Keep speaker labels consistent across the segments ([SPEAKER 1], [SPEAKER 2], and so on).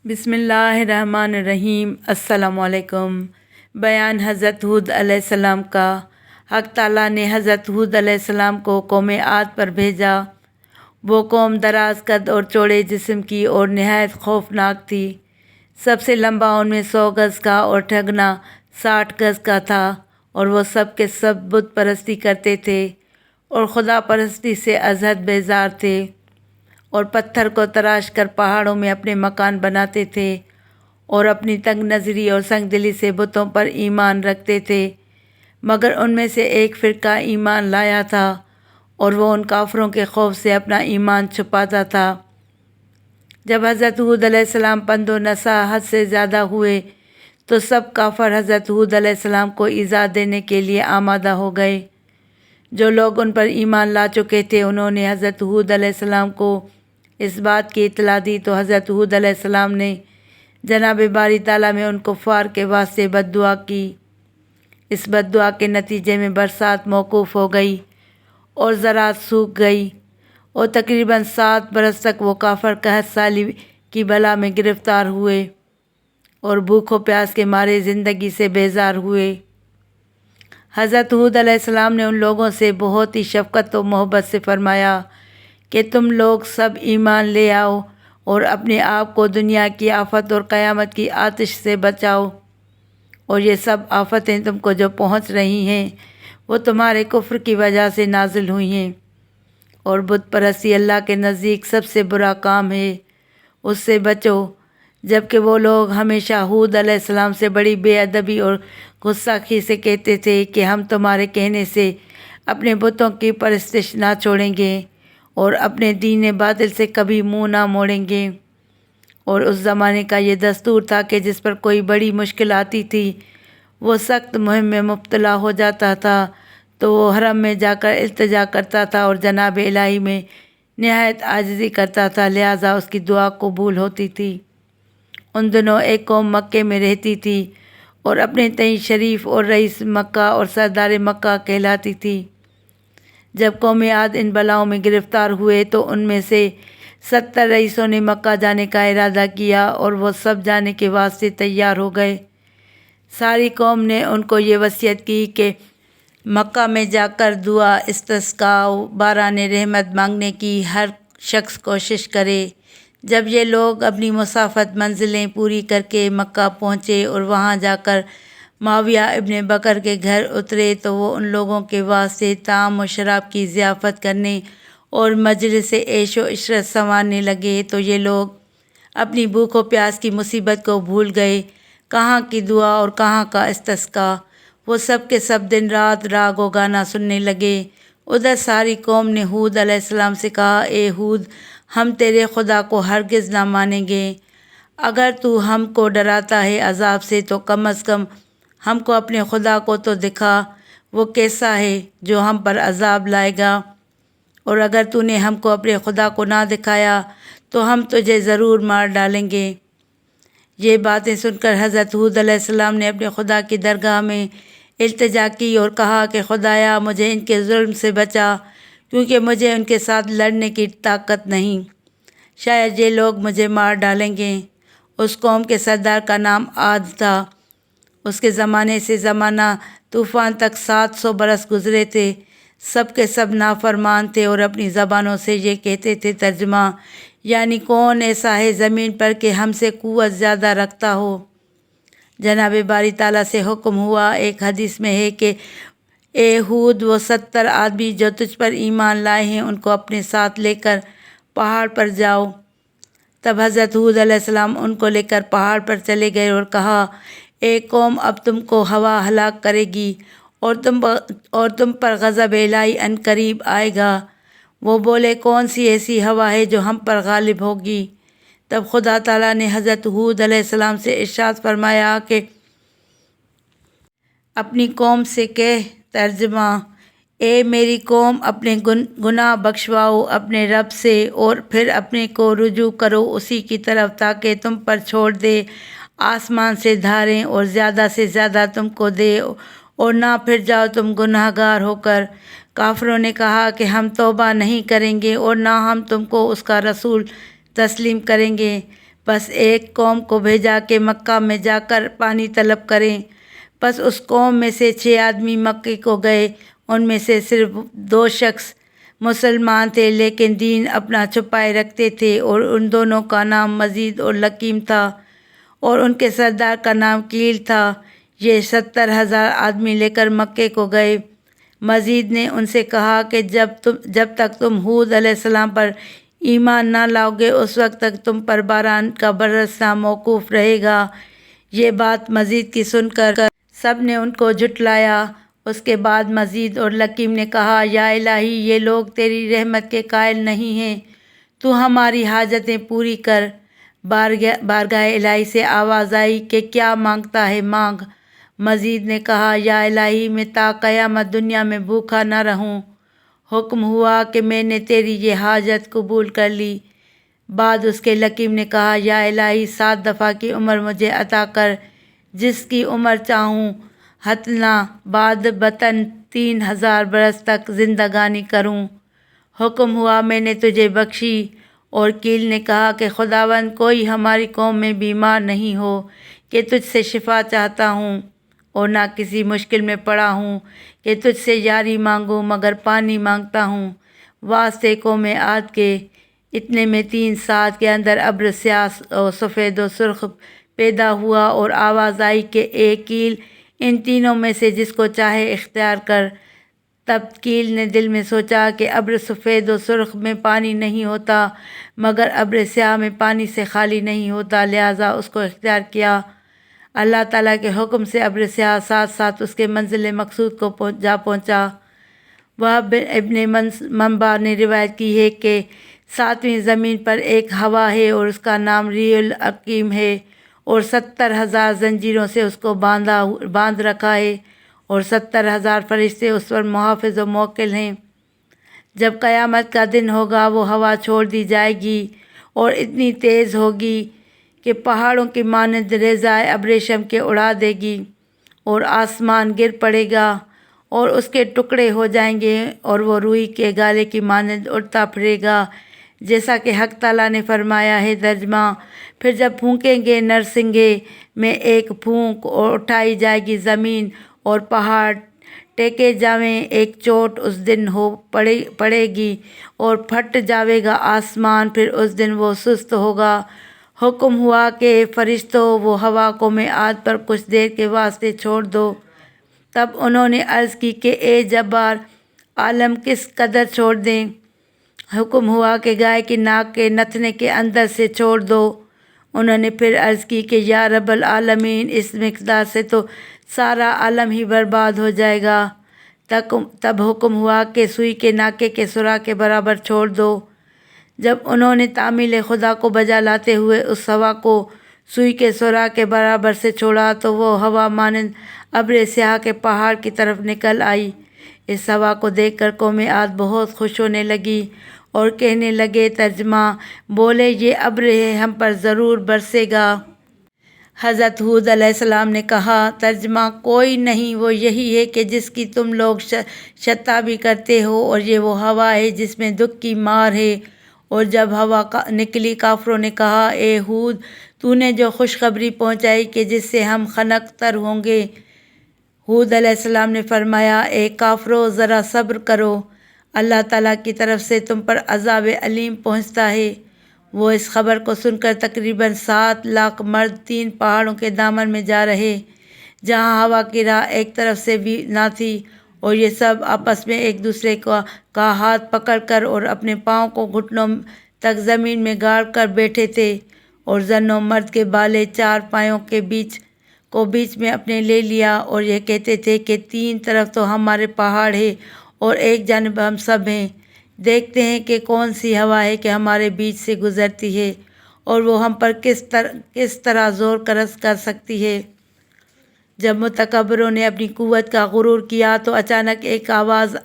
[SPEAKER 1] بسم اللہ الرحمن الرحیم۔ السلام علیکم۔ بیان حضرت ہود علیہ السلام کا۔ حق تعالیٰ نے حضرت ہود علیہ السلام کو قوم عاد پر بھیجا۔ وہ قوم دراز قد اور چوڑے جسم کی اور نہایت خوفناک تھی۔ سب سے لمبا ان میں 100 گز کا اور ٹھگنا 60 گز کا تھا، اور وہ سب کے سب بت پرستی کرتے تھے اور خدا پرستی سے از حد بیزار تھے، اور پتھر کو تراش کر پہاڑوں میں اپنے مکان بناتے تھے، اور اپنی تنگ نظری اور سنگ دلی سے بتوں پر ایمان رکھتے تھے۔ مگر ان میں سے ایک فرقہ ایمان لایا تھا، اور وہ ان کافروں کے خوف سے اپنا ایمان چھپاتا تھا۔ جب حضرت ہود علیہ السلام پند و نصیحت حد سے زیادہ ہوئے تو سب کافر حضرت ہود علیہ السلام کو ایذا دینے کے لیے آمادہ ہو گئے۔ جو لوگ ان پر ایمان لا چکے تھے انہوں نے حضرت ہود علیہ السلام کو اس بات کی اطلاع دی، تو حضرت ہود علیہ السلام نے جناب باری تعالیٰ میں ان کفار کے واسطے بد دعا کی۔ اس بد دعا کے نتیجے میں برسات موقوف ہو گئی اور زراعت سوکھ گئی، اور تقریباً 7 برس تک وہ کافر قحط سالی کی بلا میں گرفتار ہوئے اور بھوک و پیاس کے مارے زندگی سے بیزار ہوئے۔ حضرت ہود علیہ السلام نے ان لوگوں سے بہت ہی شفقت و محبت سے فرمایا کہ تم لوگ سب ایمان لے آؤ اور اپنے آپ کو دنیا کی آفت اور قیامت کی آتش سے بچاؤ، اور یہ سب آفتیں تم کو جو پہنچ رہی ہیں وہ تمہارے کفر کی وجہ سے نازل ہوئی ہیں، اور بت پرستی اللہ کے نزدیک سب سے برا کام ہے، اس سے بچو۔ جبکہ وہ لوگ ہمیشہ ہود علیہ السلام سے بڑی بے ادبی اور غصاخی سے کہتے تھے کہ ہم تمہارے کہنے سے اپنے بتوں کی پرستش نہ چھوڑیں گے اور اپنے دین باطل سے کبھی منہ نہ موڑیں گے۔ اور اس زمانے کا یہ دستور تھا کہ جس پر کوئی بڑی مشکل آتی تھی وہ سخت مہم میں مبتلا ہو جاتا تھا تو وہ حرم میں جا کر التجا کرتا تھا اور جناب الہی میں نہایت عاجزی کرتا تھا، لہٰذا اس کی دعا قبول ہوتی تھی۔ ان دنوں ایک قوم مکے میں رہتی تھی اور اپنے تئیں شریف اور رئیس مکہ اور سردار مکہ کہلاتی تھی۔ جب قوم عاد ان بلاؤں میں گرفتار ہوئے تو ان میں سے 70 رئیسوں نے مکہ جانے کا ارادہ کیا، اور وہ سب جانے کے واسطے تیار ہو گئے۔ ساری قوم نے ان کو یہ وصیت کی کہ مکہ میں جا کر دعا، استسقاء، باران رحمت مانگنے کی ہر شخص کوشش کرے۔ جب یہ لوگ اپنی مسافت منزلیں پوری کر کے مکہ پہنچے اور وہاں جا کر معاویہ ابن بکر کے گھر اترے تو وہ ان لوگوں کے واسطے طعام و شراب کی ضیافت کرنے اور مجلس عیش و عشرت سنوارنے لگے، تو یہ لوگ اپنی بھوک و پیاس کی مصیبت کو بھول گئے۔ کہاں کی دعا اور کہاں کا استسقاء، وہ سب کے سب دن رات راگ و گانا سننے لگے۔ ادھر ساری قوم نے ہود علیہ السلام سے کہا، اے ہود، ہم تیرے خدا کو ہرگز نہ مانیں گے۔ اگر تو ہم کو ڈراتا ہے عذاب سے تو کم از کم ہم کو اپنے خدا کو تو دکھا، وہ کیسا ہے جو ہم پر عذاب لائے گا، اور اگر تو نے ہم کو اپنے خدا کو نہ دکھایا تو ہم تجھے ضرور مار ڈالیں گے۔ یہ باتیں سن کر حضرت ہود علیہ السلام نے اپنے خدا کی درگاہ میں التجا کی اور کہا کہ خدایا مجھے ان کے ظلم سے بچا، کیونکہ مجھے ان کے ساتھ لڑنے کی طاقت نہیں، شاید یہ لوگ مجھے مار ڈالیں گے۔ اس قوم کے سردار کا نام عاد تھا۔ اس کے زمانے سے زمانہ طوفان تک 700 برس گزرے تھے۔ سب کے سب نافرمان تھے اور اپنی زبانوں سے یہ کہتے تھے، ترجمہ یعنی کون ایسا ہے زمین پر کہ ہم سے قوت زیادہ رکھتا ہو۔ جناب باری تعالیٰ سے حکم ہوا، ایک حدیث میں ہے کہ اے ہود، وہ 70 آدمی جو تجھ پر ایمان لائے ہیں ان کو اپنے ساتھ لے کر پہاڑ پر جاؤ۔ تب حضرت ہود علیہ السلام ان کو لے کر پہاڑ پر چلے گئے اور کہا، اے قوم، اب تم کو ہوا ہلاک کرے گی اور تم پر غضب الہی عن قریب آئے گا۔ وہ بولے، کون سی ایسی ہوا ہے جو ہم پر غالب ہوگی؟ تب خدا تعالیٰ نے حضرت ہود علیہ السلام سے ارشاد فرمایا کہ اپنی قوم سے کہہ، ترجمہ اے میری قوم، اپنے گناہ بخشواؤ اپنے رب سے اور پھر اپنے کو رجوع کرو اسی کی طرف تاکہ تم پر چھوڑ دے آسمان سے دھاریں اور زیادہ سے زیادہ تم کو دے، اور نہ پھر جاؤ تم گناہ گار ہو کر۔ کافروں نے کہا کہ ہم توبہ نہیں کریں گے اور نہ ہم تم کو اس کا رسول تسلیم کریں گے، بس ایک قوم کو بھیجا کہ مکہ میں جا کر پانی طلب کریں۔ بس اس قوم میں سے 6 آدمی مکے کو گئے، ان میں سے صرف 2 شخص مسلمان تھے لیکن دین اپنا چھپائے رکھتے تھے، اور ان دونوں کا نام مزید اور لکیم تھا، اور ان کے سردار کا نام کیل تھا۔ یہ 70,000 آدمی لے کر مکے کو گئے۔ مزید نے ان سے کہا کہ جب تک تم ہود علیہ السلام پر ایمان نہ لاؤ گے اس وقت تک تم پر باران کا برسنا موقوف رہے گا۔ یہ بات مزید کی سن کر سب نے ان کو جھٹلایا۔ اس کے بعد مزید اور لکیم نے کہا، یا الہی، یہ لوگ تیری رحمت کے قائل نہیں ہیں، تو ہماری حاجتیں پوری کر۔ بارگاہ الہی سے آواز آئی کہ کیا مانگتا ہے، مانگ۔ مزید نے کہا، یا الہی، میں تا قیامت دنیا میں بھوکا نہ رہوں۔ حکم ہوا کہ میں نے تیری یہ حاجت قبول کر لی۔ بعد اس کے لکیم نے کہا، یا الہی، 7 دفعہ کی عمر مجھے عطا کر، جس کی عمر چاہوں ہتنا بعد بطن 3000 برس تک زندگانی کروں۔ حکم ہوا، میں نے تجھے بخشی۔ اور کیل نے کہا کہ خداوند، کوئی ہماری قوم میں بیمار نہیں ہو کہ تجھ سے شفا چاہتا ہوں، اور نہ کسی مشکل میں پڑا ہوں کہ تجھ سے یاری مانگوں، مگر پانی مانگتا ہوں واسطے قوم عاد کے۔ اتنے میں 3 ساعت کے اندر ابر سیاہ اور سفید و سرخ پیدا ہوا، اور آواز آئی کہ اے کیل، ان تینوں میں سے جس کو چاہے اختیار کر۔ تب کیل نے دل میں سوچا کہ ابر سفید و سرخ میں پانی نہیں ہوتا، مگر ابر سیاہ میں پانی سے خالی نہیں ہوتا، لہٰذا اس کو اختیار کیا۔ اللہ تعالیٰ کے حکم سے ابر سیاہ ساتھ ساتھ اس کے منزل مقصود کو جا پہنچا۔ وہب ابن منبع نے روایت کی ہے کہ 7ویں زمین پر ایک ہوا ہے اور اس کا نام ریح العقیم ہے، اور 70,000 زنجیروں سے اس کو باندھ رکھا ہے، اور 70,000 فرشتے اس پر محافظ و موکل ہیں۔ جب قیامت کا دن ہوگا وہ ہوا چھوڑ دی جائے گی اور اتنی تیز ہوگی کہ پہاڑوں کی مانند ریزائے ابریشم کے اڑا دے گی، اور آسمان گر پڑے گا اور اس کے ٹکڑے ہو جائیں گے، اور وہ روئی کے گالے کی مانند اڑتا پھرے گا، جیسا کہ حق تعالیٰ نے فرمایا ہے۔ ترجمہ: پھر جب پھونکیں گے نرسنگے میں ایک پھونک، اور اٹھائی جائے گی زمین اور پہاڑ ٹیکے جاویں، ایک چوٹ اس دن ہو پڑے گی اور پھٹ جاوے گا آسمان، پھر اس دن وہ سست ہوگا۔ حکم ہوا کہ فرشتوں، وہ ہوا قوم عاد پر کچھ دیر کے واسطے چھوڑ دو۔ تب انہوں نے عرض کی کہ اے جبار عالم، کس قدر چھوڑ دیں؟ حکم ہوا کہ گائے کی ناک کے نتنے کے اندر سے چھوڑ دو۔ انہوں نے پھر عرض کی کہ یا رب العالمین، اس مقدار سے تو سارا عالم ہی برباد ہو جائے گا۔ تب حکم ہوا کہ سوئی کے ناکے کے سوراخ کے برابر چھوڑ دو۔ جب انہوں نے تعمیل خدا کو بجا لاتے ہوئے اس ہوا کو سوئی کے سوراخ کے برابر سے چھوڑا تو وہ ہوا مانند ابر سیاہ کے پہاڑ کی طرف نکل آئی۔ اس ہوا کو دیکھ کر قوم عاد بہت خوش ہونے لگی اور کہنے لگے، ترجمہ: بولے یہ ابر ہے، ہم پر ضرور برسے گا۔ حضرت ہود علیہ السلام نے کہا، ترجمہ: کوئی نہیں، وہ یہی ہے کہ جس کی تم لوگ شتابی کرتے ہو، اور یہ وہ ہوا ہے جس میں دکھ کی مار ہے۔ اور جب ہوا نکلی، کافروں نے کہا، اے ہود، تو نے جو خوشخبری پہنچائی کہ جس سے ہم خنک تر ہوں گے۔ ہود علیہ السلام نے فرمایا، اے کافرو، ذرا صبر کرو، اللہ تعالیٰ کی طرف سے تم پر عذاب علیم پہنچتا ہے۔ وہ اس خبر کو سن کر تقریباً 7 لاکھ مرد 3 پہاڑوں کے دامن میں جا رہے، جہاں ہوا کی راہ ایک طرف سے بھی نہ تھی، اور یہ سب آپس میں ایک دوسرے کا ہاتھ پکڑ کر اور اپنے پاؤں کو گھٹنوں تک زمین میں گاڑ کر بیٹھے تھے، اور زن و مرد کے بالے 4 پایوں کے بیچ میں اپنے لے لیا، اور یہ کہتے تھے کہ 3 طرف تو ہمارے پہاڑ ہے اور ایک جانب ہم سب ہیں۔ دیکھتے ہیں کہ کون سی ہوا ہے کہ ہمارے بیچ سے گزرتی ہے، اور وہ ہم پر کس طرح زور کر سکتی ہے۔ جب متکبروں نے اپنی قوت کا غرور کیا تو اچانک ایک آواز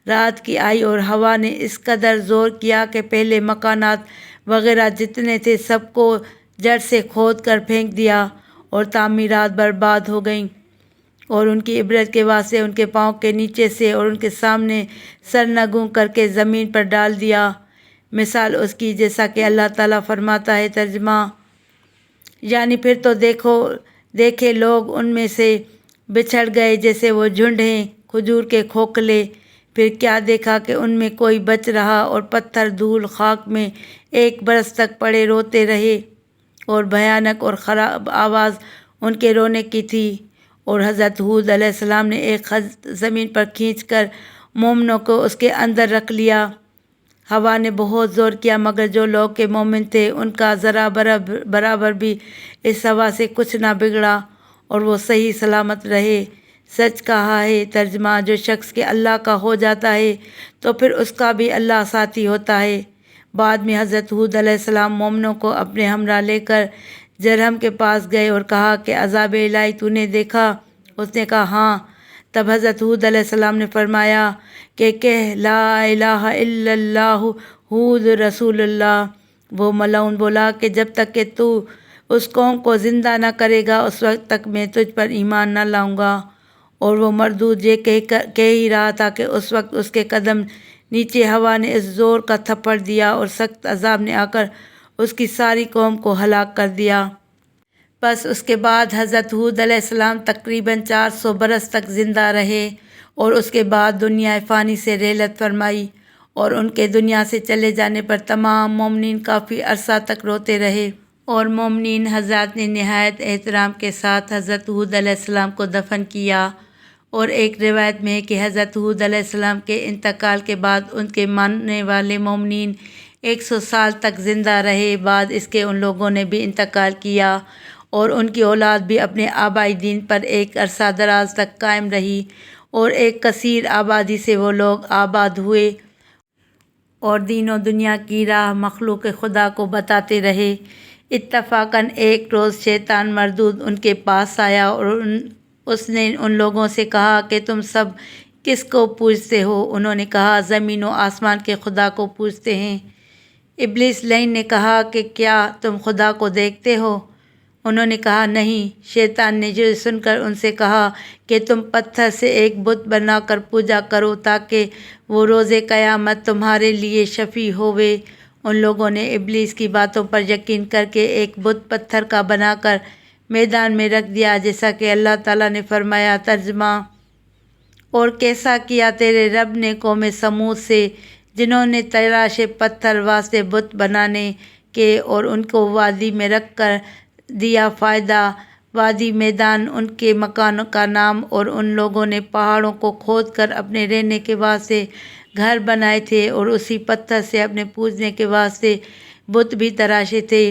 [SPEAKER 1] رات کی آئی، اور ہوا نے اس قدر زور کیا کہ پہلے مکانات وغیرہ جتنے تھے سب کو جڑ سے کھود کر پھینک دیا، اور تعمیرات برباد ہو گئیں، اور ان کی عبرت کے واسطے ان کے پاؤں کے نیچے سے اور ان کے سامنے سرنگوں کر کے زمین پر ڈال دیا۔ مثال اس کی جیسا کہ اللہ تعالیٰ فرماتا ہے۔ ترجمہ: یعنی پھر تو دیکھے لوگ ان میں سے بچھڑ گئے جیسے وہ جھنڈ ہیں کھجور کے کھوکھلے۔ پھر کیا دیکھا کہ ان میں کوئی بچ رہا، اور پتھر دھول خاک میں 1 برس تک پڑے روتے رہے، اور بھیانک اور خراب آواز ان کے رونے کی تھی۔ اور حضرت ہود علیہ السلام نے ایک خط زمین پر کھینچ کر مومنوں کو اس کے اندر رکھ لیا۔ ہوا نے بہت زور کیا، مگر جو لوگ کے مومن تھے ان کا ذرا برابر بھی اس ہوا سے کچھ نہ بگڑا، اور وہ صحیح سلامت رہے۔ سچ کہا ہے ترجمہ: جو شخص کے اللہ کا ہو جاتا ہے تو پھر اس کا بھی اللہ ساتھی ہوتا ہے۔ بعد میں حضرت ہود علیہ السلام مومنوں کو اپنے ہمراہ لے کر جرہم کے پاس گئے اور کہا کہ عذاب الہی تو نے دیکھا؟ اس نے کہا ہاں۔ تب حضرت ہود علیہ السلام نے فرمایا کہ کہہ لا الہ الا اللہ ہود رسول اللہ۔ وہ ملعون بولا کہ جب تک کہ تو اس قوم کو زندہ نہ کرے گا اس وقت تک میں تجھ پر ایمان نہ لاؤں گا۔ اور وہ مردود یہ کہہ ہی رہا تھا کہ اس وقت اس کے قدم نیچے ہوا نے اس زور کا تھپڑ دیا اور سخت عذاب نے آ کر اس کی ساری قوم کو ہلاک کر دیا۔ بس اس کے بعد حضرت ہود علیہ السلام تقریباً 400 برس تک زندہ رہے، اور اس کے بعد دنیا فانی سے رحلت فرمائی، اور ان کے دنیا سے چلے جانے پر تمام مومنین کافی عرصہ تک روتے رہے۔ اور مومنین حضرات نے نہایت احترام کے ساتھ حضرت ہود علیہ السلام کو دفن کیا۔ اور ایک روایت میں ہے کہ حضرت ہود علیہ السلام کے انتقال کے بعد ان کے ماننے والے مومنین 100 سال تک زندہ رہے۔ بعد اس کے ان لوگوں نے بھی انتقال کیا، اور ان کی اولاد بھی اپنے آبائی دین پر ایک عرصہ دراز تک قائم رہی، اور ایک کثیر آبادی سے وہ لوگ آباد ہوئے، اور دین و دنیا کی راہ مخلوق خدا کو بتاتے رہے۔ اتفاقاً ایک روز شیطان مردود ان کے پاس آیا، اور اس نے ان لوگوں سے کہا کہ تم سب کس کو پوجتے ہو؟ انہوں نے کہا زمین و آسمان کے خدا کو پوجتے ہیں۔ ابلیس لعین نے کہا کہ کیا تم خدا کو دیکھتے ہو؟ انہوں نے کہا نہیں۔ شیطان نے جو سن کر ان سے کہا کہ تم پتھر سے ایک بت بنا کر پوجا کرو تاکہ وہ روز قیامت تمہارے لیے شفیع ہووے۔ ان لوگوں نے ابلیس کی باتوں پر یقین کر کے ایک بت پتھر کا بنا کر میدان میں رکھ دیا، جیسا کہ اللہ تعالیٰ نے فرمایا۔ ترجمہ: اور کیسا کیا تیرے رب نے قوم سمود سے، جنہوں نے تراشے پتھر واسطے بت بنانے کے، اور ان کو وادی میں رکھ کر دیا فائدہ۔ وادی میدان ان کے مکان کا نام، اور ان لوگوں نے پہاڑوں کو کھود کر اپنے رہنے کے واسطے گھر بنائے تھے، اور اسی پتھر سے اپنے پوجنے کے واسطے بت بھی تراشے تھے،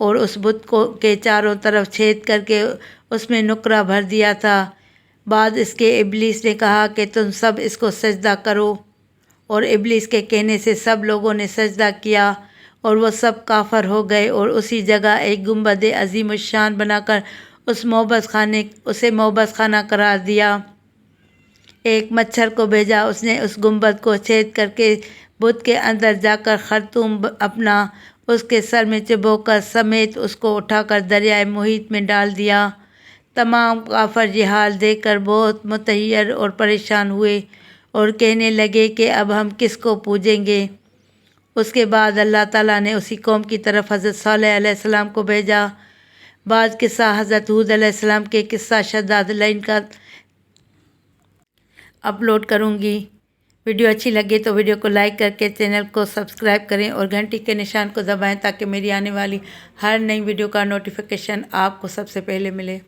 [SPEAKER 1] اور اس بت کے چاروں طرف چھید کر کے اس میں نقرہ بھر دیا تھا۔ بعد اس کے ابلیس نے کہا کہ تم سب اس کو سجدہ کرو، اور ابلیس کے کہنے سے سب لوگوں نے سجدہ کیا، اور وہ سب کافر ہو گئے، اور اسی جگہ ایک گنبد عظیم الشان بنا کر اسے معبد خانہ قرار دیا۔ ایک مچھر کو بھیجا، اس نے اس گنبد کو چھید کر کے بت کے اندر جا کر خرطوم اپنا اس کے سر میں چبو کر سمیت اس کو اٹھا کر دریائے محیط میں ڈال دیا۔ تمام کافر یہ حال دیکھ کر بہت متحیر اور پریشان ہوئے، اور کہنے لگے کہ اب ہم کس کو پوجیں گے؟ اس کے بعد اللہ تعالیٰ نے اسی قوم کی طرف حضرت صالح علیہ السلام کو بھیجا۔ بعض قصہ حضرت ہود علیہ السلام کے قصہ شداد لعین کا اپلوڈ کروں گی۔ ویڈیو اچھی لگے تو ویڈیو کو لائک کر کے چینل کو سبسکرائب کریں، اور گھنٹی کے نشان کو دبائیں تاکہ میری آنے والی ہر نئی ویڈیو کا نوٹیفیکیشن آپ کو سب سے پہلے ملے۔